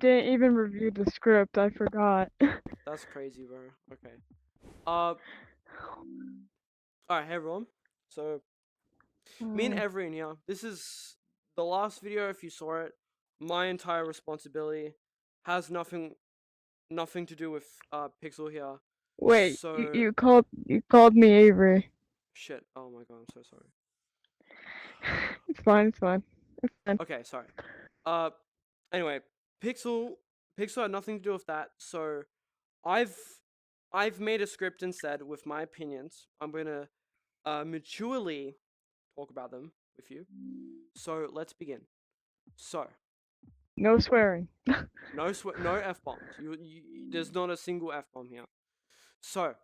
didn't even review the script. I forgot. That's crazy, bro. Okay. Alright, hey everyone. So, me and Everin here. This is the last video. If you saw it, my entire responsibility has nothing to do with Pixel here. Wait, you, So, you called you called me Avery. shit. Oh my god, I'm so sorry. It's fine. It's fine. It's fine. Okay, sorry. Uh, anyway, Pixel Pixel had nothing to do with that. So, I've I've made a script instead with my opinions. I'm gonna maturely talk about them with you. So let's begin. So No swearing. no f bombs. There's not a single f bomb here. So Mhm.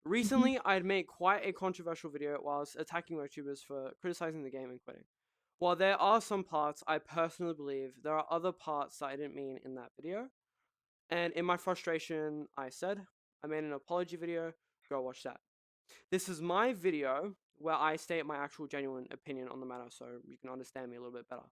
recently, I'd made quite a controversial video whilst attacking YouTubers for criticizing the game and quitting. While there are some parts I personally believe, there are other parts that I didn't mean in that video. And in my frustration, I made an apology video. Go watch that. This is my video where I state my actual genuine opinion on the matter so you can understand me a little bit better.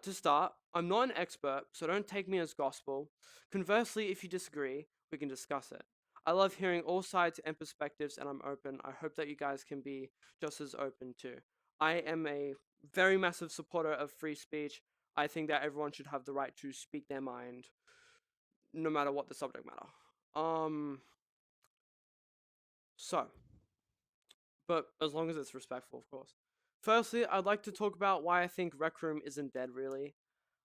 To start, I'm not an expert, so don't take me as gospel. Conversely, if you disagree, we can discuss it. I love hearing all sides and perspectives, and I'm open. I hope that you guys can be just as open too. I am a very massive supporter of free speech. I think that everyone should have the right to speak their mind, no matter what the subject matter. So, but as long as it's respectful, of course. Firstly, I'd like to talk about why I think Rec Room isn't dead, really.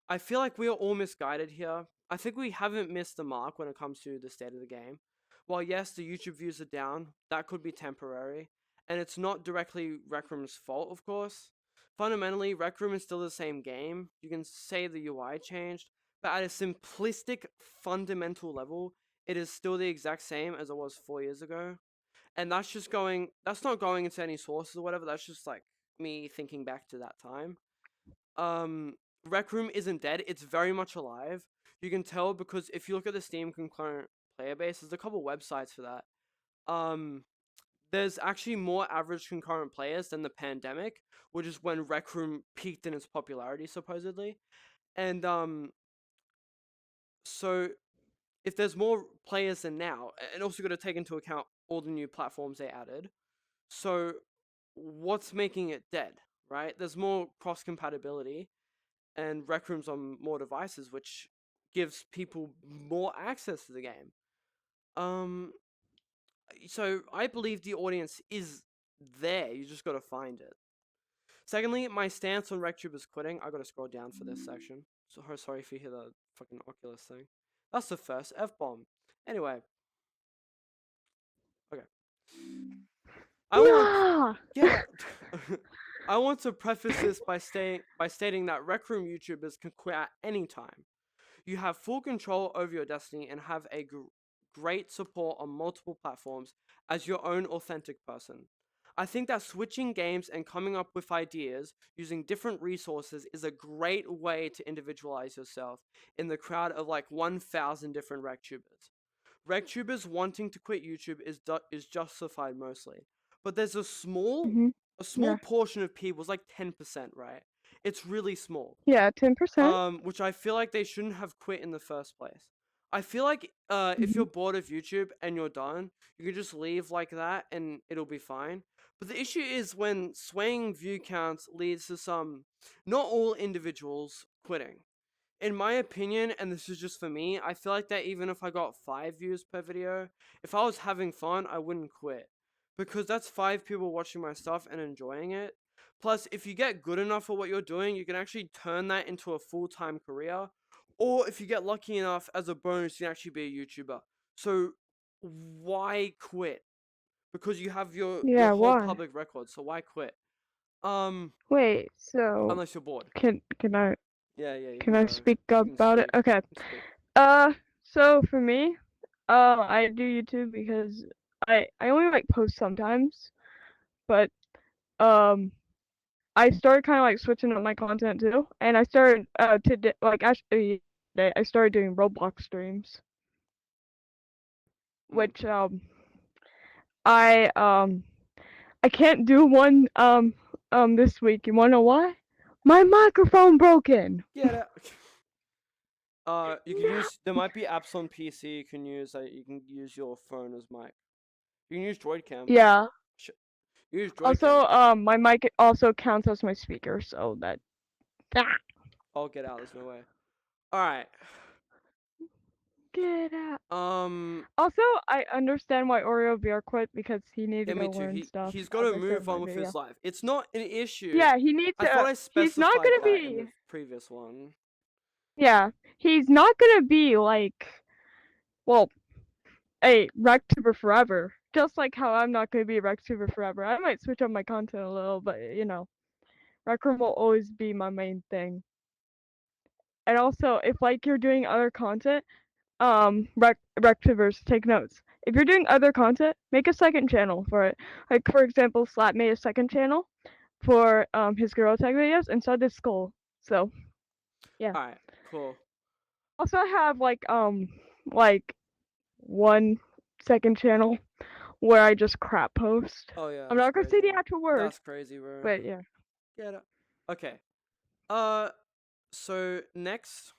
I feel like we are all misguided here. I think we haven't missed the mark when it comes to the state of the game. While yes, the YouTube views are down, that could be temporary, and it's not directly Rec Room's fault, of course. Fundamentally, Rec Room is still the same game. You can say the UI changed, but at a simplistic, fundamental level, it is still the exact same as it was 4 years ago. And that's not going into any sources or whatever, that's just like me thinking back to that time. um Rec Room isn't dead, it's very much alive. You can tell because if you look at the Steam concurrent player base, there's a couple websites for that. There's actually more average concurrent players than the pandemic, which is when Rec Room peaked in its popularity supposedly. And so if there's more players than now, and also got to take into account all the new platforms they added, so what's making it dead, right? There's more cross compatibility and Rec Rooms on more devices, which gives people more access to the game. Um, so I believe the audience is there. You just gotta find it. Secondly, my stance on RecTubers quitting. I gotta scroll down for this section. So sorry if you hear the fucking Oculus thing. That's the first f bomb. Anyway, okay. I want, Yeah. yeah. I want to preface this by stating that Rec Room YouTubers can quit at any time. You have full control over your destiny and have a great support on multiple platforms as your own authentic person. I think that switching games and coming up with ideas using different resources is a great way to individualize yourself in the crowd of like 1,000 different RecTubers. RecTubers wanting to quit YouTube is justified mostly, but there's Mhm. a small Yeah. portion of people, it's like 10%, right? It's really small, Yeah. 10%. which I feel like they shouldn't have quit in the first place. I feel like if Mhm. you're bored of YouTube and you're done, you can just leave like that and it'll be fine. But the issue is when swaying view counts leads to some, not all individuals quitting. In my opinion, and this is just for me, I feel like that even if I got 5 views per video, if I was having fun, I wouldn't quit. Because that's 5 people watching my stuff and enjoying it. Plus, if you get good enough at what you're doing, you can actually turn that into a full-time career. Or if you get lucky enough as a bonus, you can actually be a YouTuber. So why quit? Because you have your Yeah. whole Why? public record, so why quit? Um, Wait. So unless you're bored. can I Yeah, you can can I go. speak You up can about it? speak. Okay. You can speak. Uh. So for me, I do YouTube because I only like post sometimes, but um I started kind of like switching up my content too, and I started today like actually today I started doing Roblox streams, Mm. which I I can't do one this week. You wanna know why? My microphone broken. Get out. You can use. There might be apps on PC you can use. You can use your phone as mic. You can use Droid Cam. Yeah. Use Droid Cam. Also, my mic also counts as my speaker, so that. Ah, I'll get out. There's no way. All right. get out. Um. Also, I understand why Oreo VR quit because he needed Yeah, to me go too. learn stuff, He's got as to I said in move my on with video. his life. It's not an issue. Yeah, he needs I thought to. I He's not specified gonna that in be. the previous one. Yeah, he's not gonna be like, well, a RecTuber forever. Just like how I'm not gonna be a RecTuber forever. I might switch up my content a little, but Rec Room will always be my main thing. And also, if like you're doing other content, RecTubers, take notes. If you're doing other content, make a second channel for it. Like for example, Slap made a second channel for his Gorilla Tag videos, and so did Skull. So yeah. All right. Cool. Also, I have like 1 second channel where I just crap post. Oh yeah, I'm that's not gonna say the crazy. actual word, That's crazy, bro. but yeah. Get it. Okay. Uh. So next,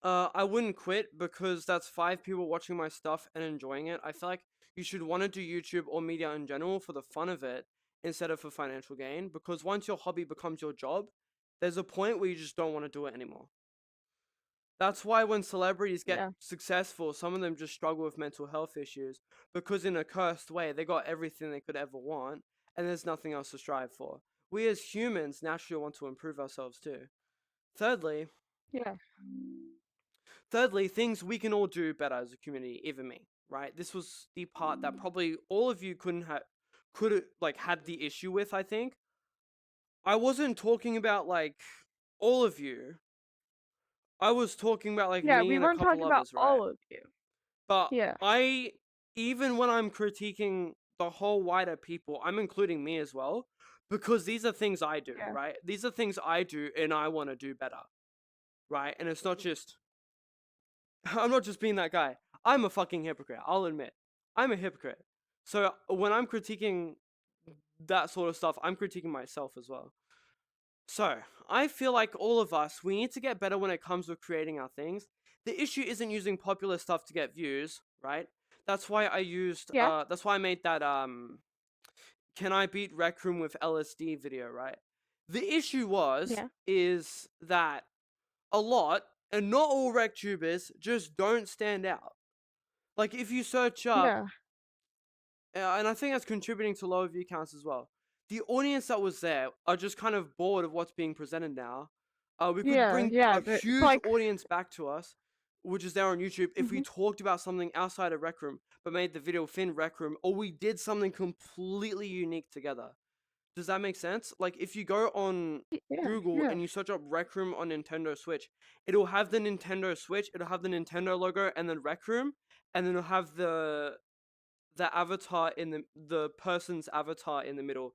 I wouldn't quit because that's 5 people watching my stuff and enjoying it. I feel like you should want to do YouTube or media in general for the fun of it instead of for financial gain. Because once your hobby becomes your job, there's a point where you just don't want to do it anymore. That's why when celebrities get Yeah. successful, some of them just struggle with mental health issues because, in a cursed way, they got everything they could ever want and there's nothing else to strive for. We as humans naturally want to improve ourselves too. Thirdly, Yeah. things we can all do better as a community, even me, right? This was the part that probably all of you could have like had the issue with, I think. I wasn't talking about like all of you. I was talking about like Yeah, me we and a weren't couple talking about others, right? all of you. But Yeah. even when I'm critiquing the whole wider people, I'm including me as well, because these are things I do, Yeah. right? These are things I do and I want to do better, right? And it's not just, I'm not just being that guy. I'm a fucking hypocrite, I'll admit. I'm a hypocrite. So when I'm critiquing that sort of stuff, I'm critiquing myself as well. So, I feel like all of us, we need to get better when it comes to creating our things. The issue isn't using popular stuff to get views, right? That's why Yeah. that's why I made that, can I beat Rec Room with LSD video, right? The issue Yeah. is that a lot, and not all rec tubers, just don't stand out. Like, if you search up, Yeah. and I think that's contributing to lower view counts as well. The audience that was there are just kind of bored of what's being presented now. We could Yeah. bring Yeah. a It's huge like. audience back to us, which is there on YouTube, if we Mhm. talked about something outside of Rec Room, but made the video within Rec Room, or we did something completely unique together. Does that make sense? Like, if you go on Yeah. Google Yeah. and you search up Rec Room on Nintendo Switch, it'll have the Nintendo Switch, it'll have the Nintendo logo, and then Rec Room, and then it'll have the avatar in the person's avatar in the middle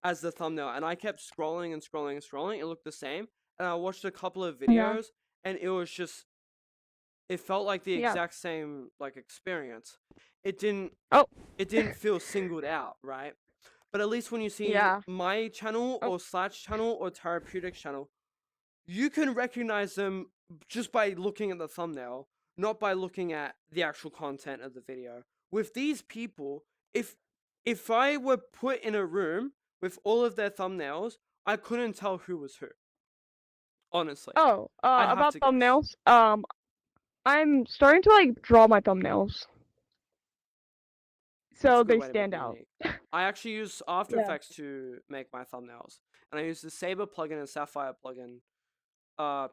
as the thumbnail, and I kept scrolling and scrolling and scrolling. It looked the same, and I watched a couple of Yeah. videos, and it felt like the Yeah. exact same like experience. It didn't Oh. it didn't feel singled out, right? But at least when you see Yeah. my channel Oh. or Slash channel or Therapeutics channel, you can recognize them just by looking at the thumbnail, not by looking at the actual content of the video. With these people, if I were put in a room with all of their thumbnails, I couldn't tell who was who. Honestly, Oh. I'd have About to guess. thumbnails. I'm starting to like draw my thumbnails That's so a good they way to make stand them out. unique. I actually use After Yeah. Effects to make my thumbnails, and I use the Saber plugin and Sapphire plugin. Uh,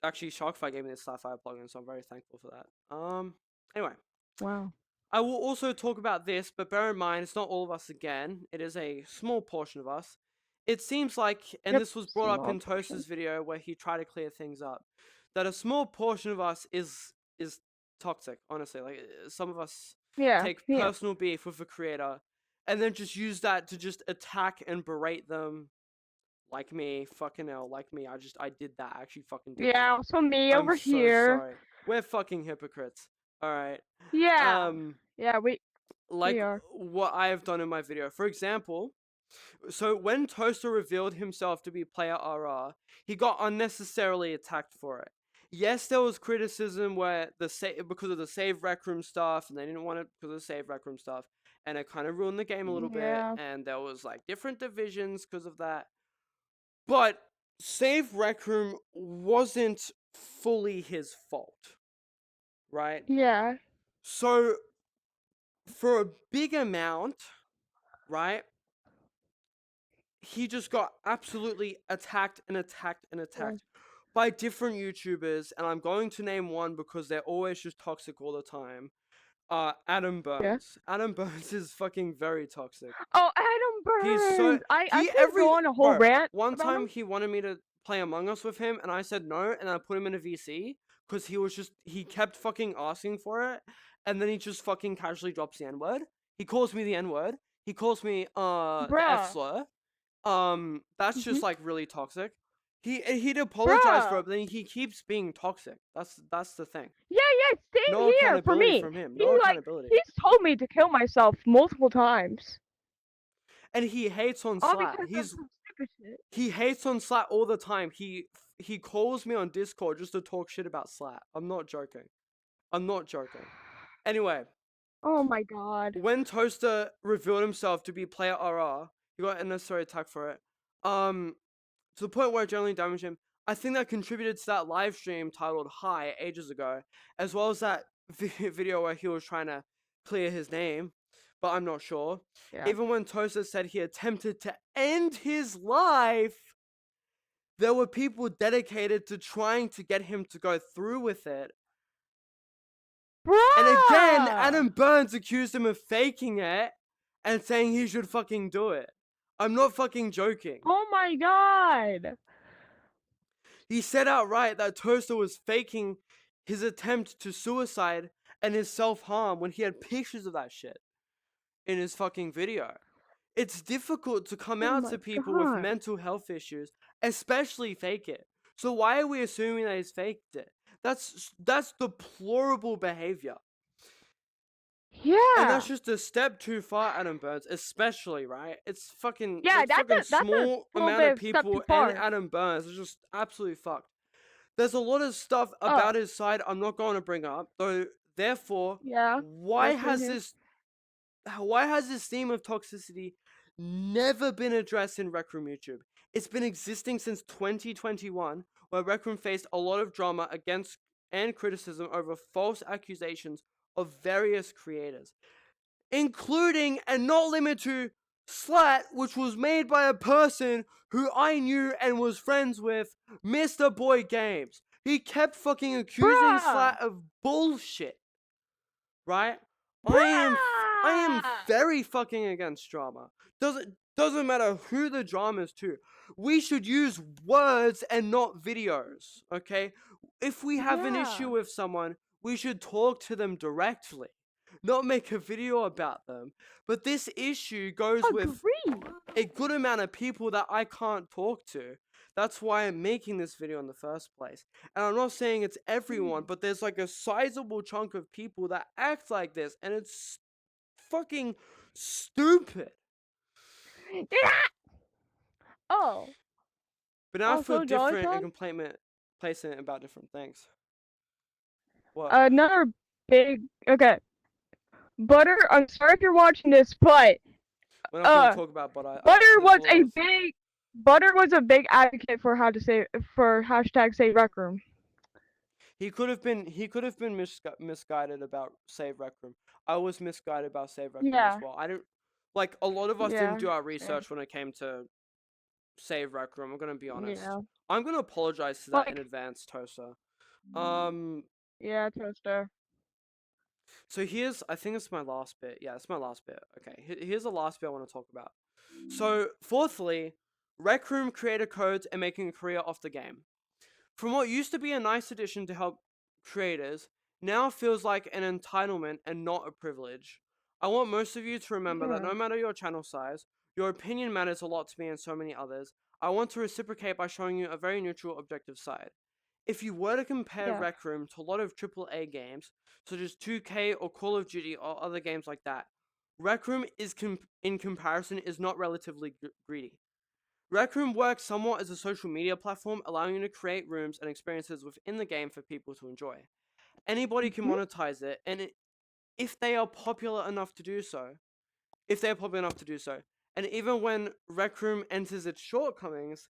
Actually, Sharkfire gave me this Sapphire plugin, so I'm very thankful for that. Anyway. Wow. I will also talk about this, but bear in mind, it's not all of us again. It is a small portion of us. It seems like, and Yep. this was brought up Small in portion. Toaster's video where he tried to clear things up, that a small portion of us is toxic. Honestly, like some of us Yeah. take Yeah. personal beef with the creator, and then just use that to just attack and berate them. Like me, fucking hell, like me. I did that. I actually fucking did that. Yeah. So me I'm over so here. sorry. We're fucking hypocrites. All right. Yeah. Um Yeah. We like are. what I have done in my video. For example, so when Toaster revealed himself to be player RR, he got unnecessarily attacked for it. Yes, there was criticism where because of the save rec room stuff, and they didn't want it because of the save rec room stuff, and it kind of ruined the game a little bit. Yeah. And there was like different divisions because of that. But save rec room wasn't fully his fault, right? Yeah. So for a big amount, right? He just got absolutely attacked and attacked and Yeah. attacked by different YouTubers, and I'm going to name one because they're always just toxic all the time. Adam Yeah. Burns. Adam Burns is fucking very toxic. Oh, Adam He's so Burns. I he could every go on a whole bro. rant One about time him. he wanted me to play Among Us with him, and I said no, and I put him in a VC because he kept fucking asking for it, and then he just fucking casually drops the N word. He calls me the N word. He calls me the F Bruh. slur. That's Mhm. just like really toxic. He'd apologize for Bruh. it, but then he keeps being toxic. That's the thing. Yeah, yeah, same No here for accountability me. from him. He No like accountability. he's told me to kill myself multiple times. And he hates on All Slat. because of some stupid shit. He hates on Slat all the time. He calls me on Discord just to talk shit about Slat. I'm not joking. I'm not joking. Anyway, Oh my god. when Toaster revealed himself to be player RR, he got a necessary attack for it. To the point where it generally damaged him. I think that contributed to that live stream titled High ages ago, as well as that video where he was trying to clear his name, but I'm not sure. Yeah. Even when Toaster said he attempted to end his life, there were people dedicated to trying to get him to go through with it. And again, Bruh. Adam Burns accused him of faking it and saying he should fucking do it. I'm not fucking joking. Oh my god. He said outright that Toaster was faking his attempt to suicide and his self-harm when he had pictures of that shit in his fucking video. It's difficult to come Oh out my to people with god. mental health issues, especially fake it. So why are we assuming that he's faked it? That's deplorable behavior. And that's Yeah. just a step too far, Adam Burns, especially, right? It's fucking Yeah, like fucking that's a small little amount bit of of step too people and far. Adam Burns is just absolutely fucked. There's a lot of stuff Oh, about his side I'm not going to bring up, though. Therefore, yeah. why Yes, we're has here. this why has this theme of toxicity never been addressed in Rec Room YouTube? It's been existing since 2021, where Rec Room faced a lot of drama against and criticism over false accusations of various creators, including and not limited to Slat, which was made by a person who I knew and was friends with, Mr. Boy Games. He kept fucking accusing Bruh. Slat of bullshit, right? I am Bruh. very fucking against drama. Doesn't matter who the drama is to. We should use words and not videos, okay? If we have an issue Yeah. with someone, we should talk to them directly, not make a video about them. But this issue goes with Agree. a good amount of people that I can't talk to. That's why I'm making this video in the first place. And I'm not saying it's everyone, but there's like a sizable chunk of people that act like this, and it's fucking stupid. Yeah. Oh. But now I feel Also, Jolly different and John. complacent about different things. What? Another big. Okay. Butter. I'm sorry if you're watching this, but We're not gonna talk about, but Butter his was a laws. big. Butter was a big advocate for how to say for hashtag save rec room. He could have been misguided about Save Rec Room. I was misguided about Save Rec Room as Yeah. well. I don't like a lot of us didn't Yeah. do our Same. research when it came to Save Rec Room. I'm gonna be honest. Yeah. I'm gonna apologize to that in Like. advance, Tosa. Um. Yeah, Toaster. So here's, I think it's my last bit. Yeah, it's my last bit. Okay, here's the last bit I want to talk about. So, fourthly, Rec Room creator codes and making a career off the game. From what used to be a nice addition to help creators, now feels like an entitlement and not a privilege. I want most of you to remember that Yeah. no matter your channel size, your opinion matters a lot to me and so many others. I want to reciprocate by showing you a very neutral, objective side. If you were to compare Yeah. Rec Room to a lot of AAA games, such as 2K or Call of Duty or other games like that, Rec Room is in comparison is not relatively greedy. Rec Room works somewhat as a social media platform, allowing you to create rooms and experiences within the game for people to enjoy. Anybody can Mhm. monetize it, and if they are popular enough to do so, if they're popular enough to do so, and even when Rec Room enters its shortcomings,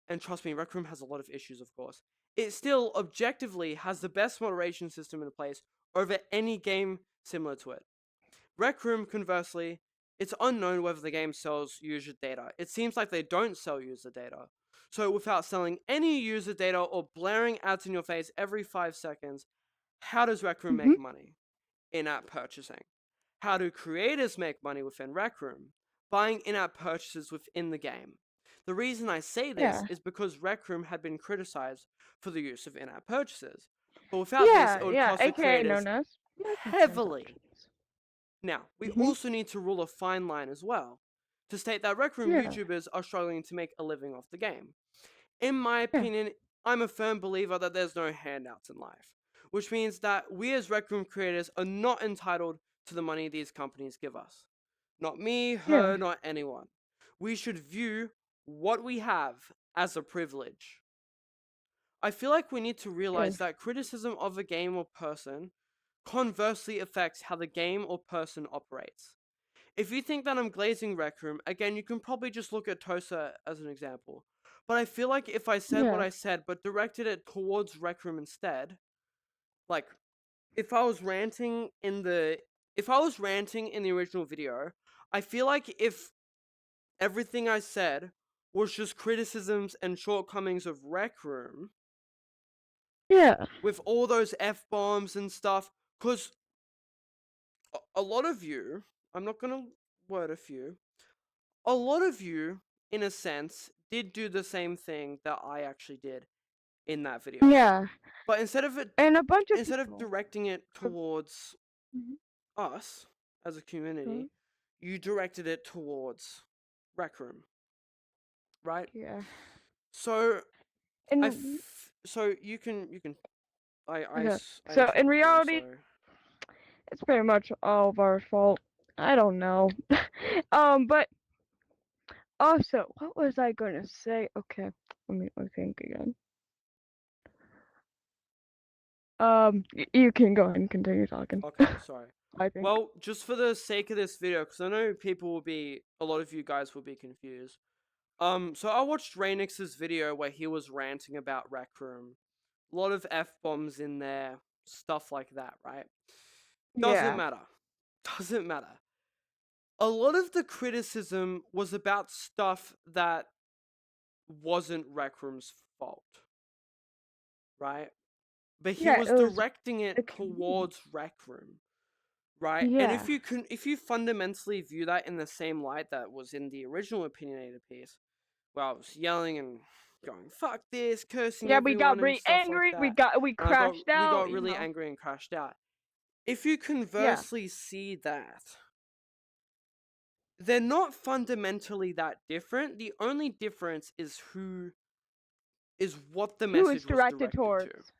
and trust me, Rec Room has a lot of issues, of course, it still objectively has the best moderation system in place over any game similar to it. Rec Room, conversely, it's unknown whether the game sells user data. It seems like they don't sell user data. So, without selling any user data or blaring ads in your face every 5 seconds, how does Rec Room Mhm. make money? In-app purchasing. How do creators make money within Rec Room? Buying in-app purchases within the game. The reason I say this Yeah. is because Rec Room had been criticized for the use of in-app purchases. But without this, Yeah. it would Yeah. cost the AKA creators known as heavily. microtransactions. Now, we Mhm. also need to rule a fine line as well, to state that Rec Room Yeah. YouTubers are struggling to make a living off the game. In my Yeah. opinion, I'm a firm believer that there's no handouts in life, which means that we as Rec Room creators are not entitled to the money these companies give us. Not me, Yeah. her, not anyone. We should view what we have as a privilege. I feel like we need to Yeah. realize that criticism of a game or person conversely affects how the game or person operates. If you think that I'm glazing Rec Room, again, you can probably just look at Tosa as an example. But I feel like if I said what Yeah. I said, but directed it towards Rec Room instead, like if I was ranting in the original video, I feel like if everything I said was just criticisms and shortcomings of Rec Room, Yeah. with all those F bombs and stuff, because a lot of you, I'm not gonna word a few, a lot of you, in a sense, did do the same thing that I actually did in that video. Yeah. But And a bunch of instead of people. directing it towards Mhm. us as a community, Mhm. you directed it towards Rec Room, right? Yeah. So And so you can okay. I So in interrupted you. I'm reality, sorry. it's pretty much all of our fault. I don't know. But also, what was I gonna say? Okay, let me think again. You can go ahead and continue talking. Okay, sorry. I think. Well, just for the sake of this video, because I know a lot of you guys will be confused. So I watched Rainix's video where he was ranting about Rec Room. A lot of F bombs in there, stuff like that, right? Doesn't Yeah. matter. Doesn't matter. A lot of the criticism was about stuff that wasn't Rec Room's fault, right? But he Yeah, was it was directing the it community. towards Rec Room, right? And Yeah. if you fundamentally view that in the same light that was in the original opinionated piece, where I was yelling and going "fuck this," cursing Yeah, we got everyone and really stuff like angry. that, We and crashed we out. got You really know. angry and crashed out. If you Yeah. conversely see that, they're not fundamentally that different. The only difference is what the Who is message was directed directed to. towards?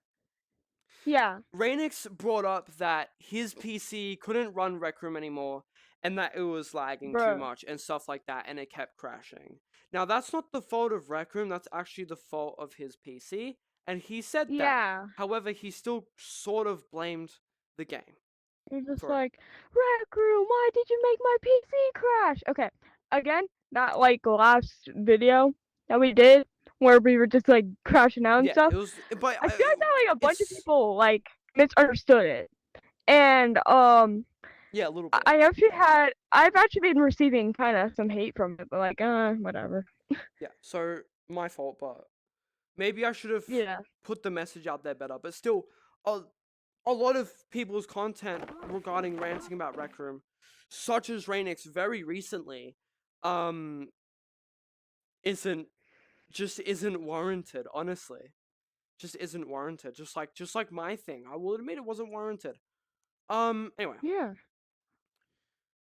Yeah, Rainix brought up that his PC couldn't run Rec Room anymore and that it was lagging too bruh. much and stuff like that, and it kept crashing. Now, that's not the fault of Rec Room, that's actually the fault of his PC, and he said that. Yeah. However, he still sort of blamed the game You're just for it. like, Rec Room, why did you make my PC crash? Okay, again, not like last video that we did where we were just like crashing out and Yeah, stuff. it was, but I feel like that like a bunch of it's, people like misunderstood it, and yeah, a little bit. I've actually been receiving kind of some hate from it, but like, whatever. Yeah, so my fault, but maybe I should have Yeah. put the message out there better. But still, a, a lot of people's content regarding ranting about Rec Room, such as Rainix very recently, um, isn't isn't warranted. Honestly, just isn't warranted. Just like my thing, I will admit it wasn't warranted. Anyway, Yeah.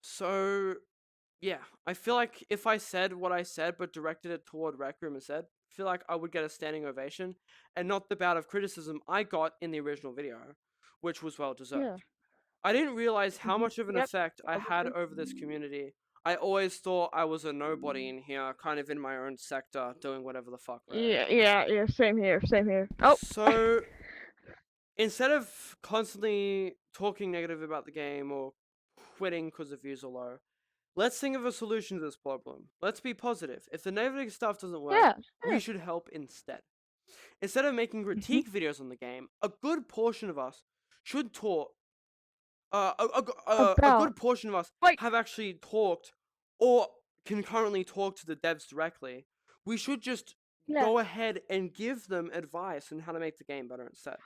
so yeah, I feel like if I said what I said but directed it toward Rec Room instead, I feel like I would get a standing ovation and not the bout of criticism I got in the original video, which was well Yeah. deserved. I didn't realize how much of an Yep. effect I had Probably. over this community I always thought I was a nobody in here, kind of in my own sector, doing whatever the fuck, right? Yeah. Same here. Same here. Oh. So instead of constantly talking negative about the game or quitting because the views are low, let's think of a solution to this problem. Let's be positive. If the negative stuff doesn't work, Yeah. we should help instead. Instead of making Mhm. critique videos on the game, a good portion of us should talk. A About good portion of us like have actually talked or can currently talk to the devs directly. We should just yeah. go ahead and give them advice on how to make the game better instead.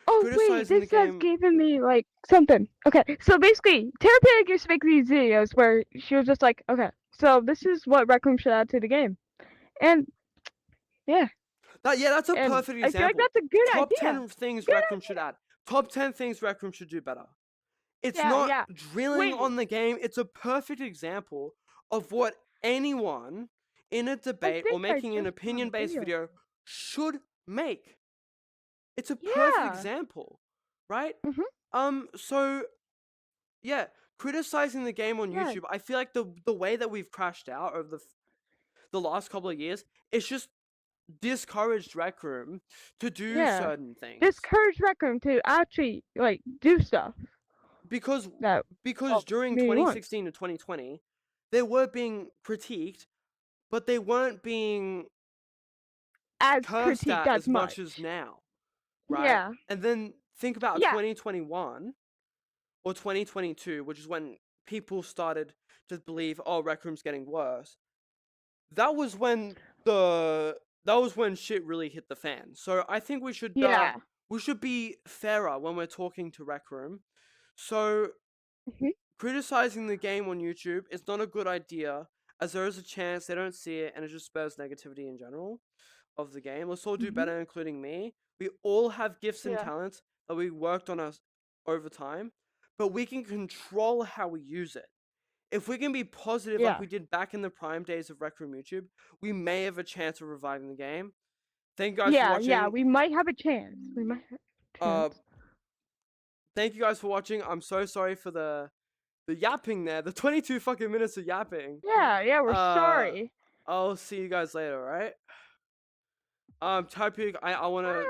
Oh wait, Criticizing the this has game. given me like something. Okay, so basically, Terra used to make these videos where she was just like, okay, so this is what Rec Room should add to the game, and yeah, That's a and perfect I feel like example. that's a good Top idea. 10 things Good Rec Room should idea. add. Top 10 things Rec Room should do better. It's Yeah, not yeah. drilling Wait, on the game. It's a perfect example of what anyone in a I debate or think I making an just saw the opinion-based video. video should make. It's a perfect Yeah. example, right? Mhm. So yeah, criticizing the game on Yeah. YouTube, I feel like the way that we've crashed out over the last couple of years, it's just discouraged Rec Room to do Yeah. certain things Discourage Rec Room to actually like do stuff because that because during community wants 2016 to 2020, they were being critiqued, but they weren't being as cursed critiqued at as as much as much. now, right? Yeah. And then think about Yeah. 2021 or 2022, which is when people started to believe, oh, Rec Room's getting worse. That was when the that was when shit really hit the fan. So I think Yeah. we should be fairer when we're talking to Rec Room. So Mhm. criticizing the game on YouTube is not a good idea, as there is a chance they don't see it and it just spurs negativity in general of the game. Let's all do Mhm. better, including me. We all have gifts and Yeah. talents that we worked on us over time, but we can control how we use it. If we can be positive like Yeah. we did back in the prime days of Rec Room YouTube, we may have a chance of reviving the game. Thank you guys for Yeah, watching. we might have a chance. We might have a Uh, chance. Thank you guys for watching. I'm so sorry for the yapping there. The 22 fucking minutes of yapping. Yeah, we're Uh, sorry. I'll see you guys later, right? Typing. I wanna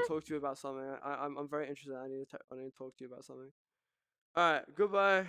talk to you about something. I'm very interested. I need to talk to you about something. All right. Goodbye.